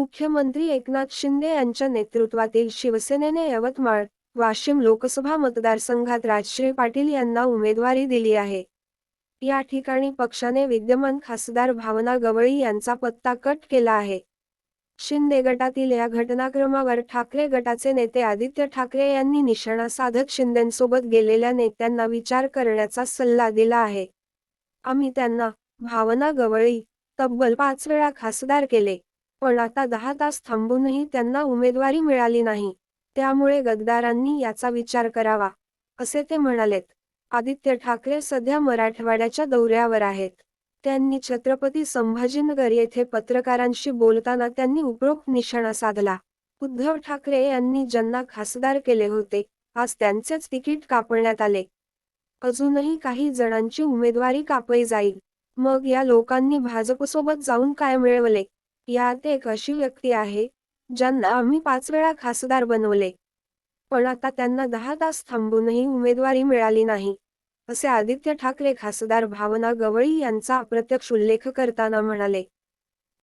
मुख्यमंत्री एकनाथ शिंदे यांच्या नेतृत्वातील शिवसेनेने यवतमाळ, वाशिम लोकसभा मतदारसंघात राजश्री पाटील यांना उमेदवारी दिली आहे. या ठिकाणी पक्षाने विद्यमान खासदार भावना गवळी यांचा पत्ता कट केला आहे. शिंदे गटातील या घटनाक्रमावर ठाकरे गटाचे नेते आदित्य ठाकरे यांनी निशाणा साधत शिंदेंसोबत गेलेल्या नेत्यांना विचार करण्याचा सल्ला दिला आहे. आम्ही त्यांना, भावना गवळी, तब्बल 5 वेळा खासदार केले, पण आता 10 तास थांबूनही त्यांना उमेदवारी मिळाली नाही. त्यामुळे गद्दारांनी याचा विचार करावा, असे ते म्हणालेत. आदित्य ठाकरे सध्या मराठवाड्याच्या दौऱ्यावर आहेत. त्यांनी छत्रपती संभाजीनगर येथे पत्रकारांशी बोलताना त्यांनी उपरोक्त निशाणा साधला. उद्धव ठाकरे यांनी ज्यांना खासदार केले होते, आज त्यांचेच तिकीट कापण्यात आले. अजूनही काही जणांची उमेदवारी कापली जाईल. मग या लोकांनी भाजपसोबत जाऊन काय मिळवले? यात एक अशी व्यक्ती आहे, ज्यांना आम्ही 5 वेळा खासदार बनवले, पण आता त्यांना 10 तास थांबूनही उमेदवारी मिळाली नाही, असे आदित्य ठाकरे खासदार भावना गवळी यांचा अप्रत्यक्ष उल्लेख करताना म्हणाले.